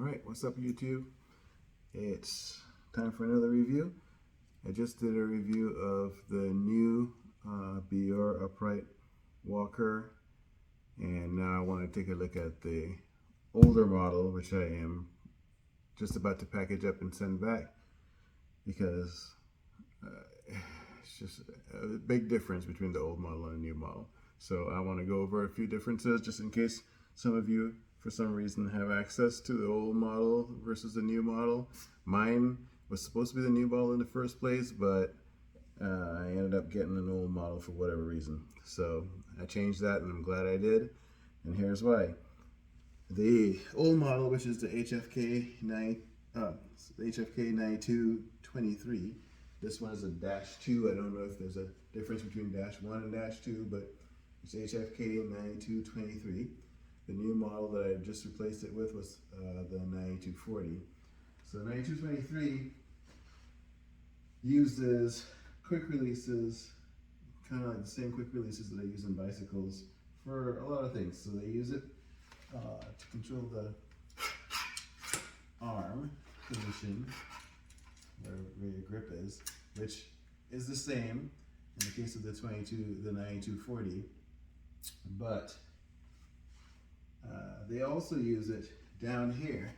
Alright, what's up YouTube? It's time for another review. I just did a review of the new Beyour upright walker, and now I want to take a look at the older model, which I am just about to package up and send back, because it's just a big difference between the old model and the new model. So I want to go over a few differences just in case some of you for some reason have access to the old model versus the new model. Mine was supposed to be the new model in the first place, but I ended up getting an old model for whatever reason. So I changed that, and I'm glad I did, and here's why. The old model, which is the HFK-9223, this one is a -2. I don't know if there's a difference between -1 and -2, but it's HFK-9223. The new model that I just replaced it with was the 9240. So 9223 uses quick releases, kind of like the same quick releases that I use in bicycles for a lot of things. So they use it to control the arm position, where your grip is, which is the same in the case of the 9240, but they also use it down here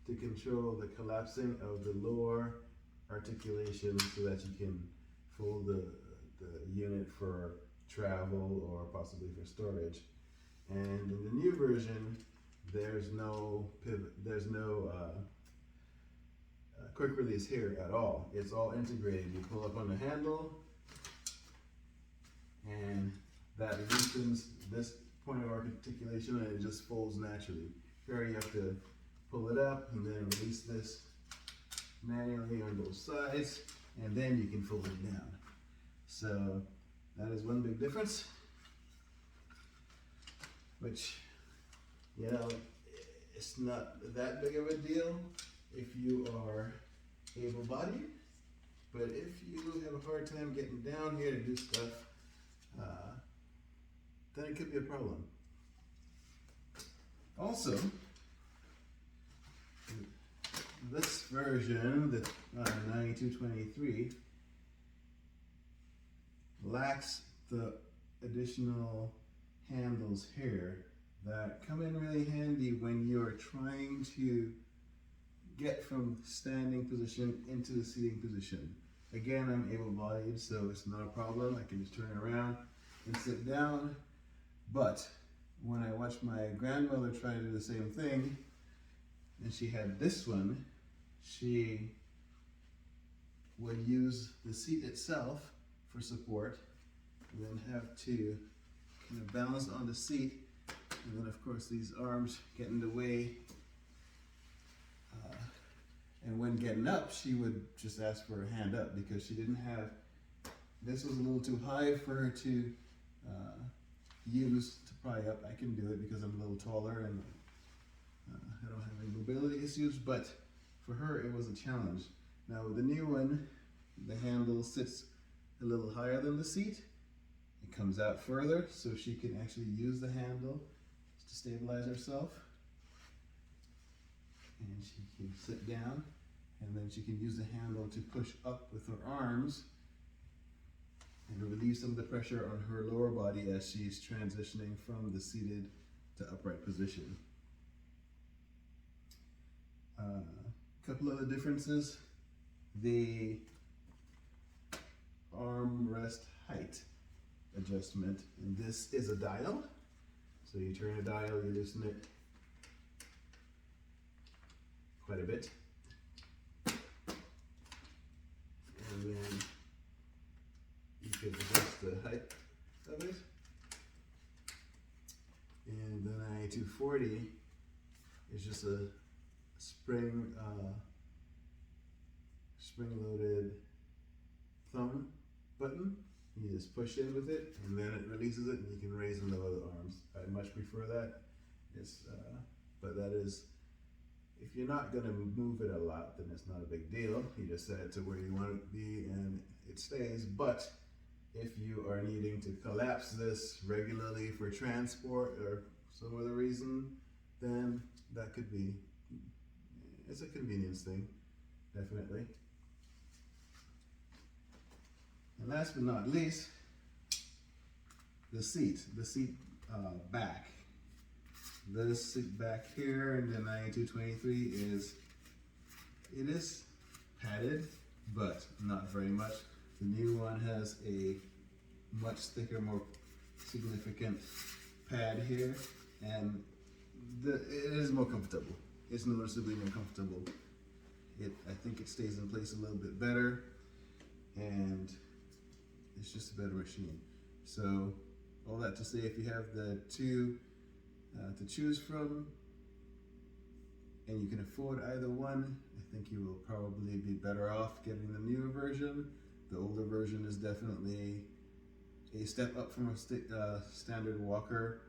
to control the collapsing of the lower articulation so that you can fold the unit for travel or possibly for storage. And in the new version, there's no pivot, there's no quick release here at all. It's all integrated. You pull up on the handle, and that loosens this point of articulation, and it just folds naturally. Here you have to pull it up and then release this manually on both sides, and then you can fold it down. So that is one big difference, which, you know, it's not that big of a deal if you are able-bodied, but if you have a hard time getting down here to do stuff, then it could be a problem. Also, this version, the 9223, lacks the additional handles here that come in really handy when you're trying to get from standing position into the seating position. Again, I'm able-bodied, so it's not a problem. I can just turn around and sit down. But when I watched my grandmother try to do the same thing, and she had this one, she would use the seat itself for support, and then have to kind of balance on the seat, and then of course these arms get in the way. And when getting up, she would just ask for a hand up because she didn't have, this was a little too high for her to use to pry up. I can do it because I'm a little taller and I don't have any mobility issues, but for her it was a challenge. Now with the new one, the handle sits a little higher than the seat. It comes out further so she can actually use the handle to stabilize herself. And she can sit down, and then she can use the handle to push up with her arms and to relieve some of the pressure on her lower body as she's transitioning from the seated to upright position. A couple other differences: the armrest height adjustment, and this is a dial. So you turn a dial, you loosen it quite a bit, and then you can adjust the height of it. And the 9240 is just a spring-loaded thumb button. You just push in with it, and then it releases it, and you can raise and lower the arms. I much prefer that. But that is, if you're not going to move it a lot, then it's not a big deal. You just set it to where you want it to be and it stays. But if you are needing to collapse this regularly for transport or some other reason, then that could be it's a convenience thing, definitely. And last but not least, the seat back. This seat back here in the 9223 it is padded, but not very much. The new one has a much thicker, more significant pad here, and it is more comfortable. It's noticeably more comfortable. I think it stays in place a little bit better, and it's just a better machine. So all that to say, if you have the two to choose from, and you can afford either one, I think you will probably be better off getting the newer version. The older version is definitely a step up from a standard walker.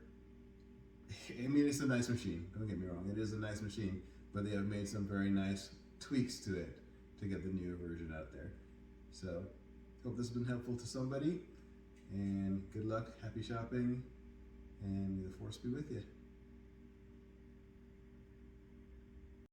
I mean, it's a nice machine, don't get me wrong, it is a nice machine, but they have made some very nice tweaks to it to get the newer version out there. So, hope this has been helpful to somebody, and good luck, happy shopping, and may the force be with you.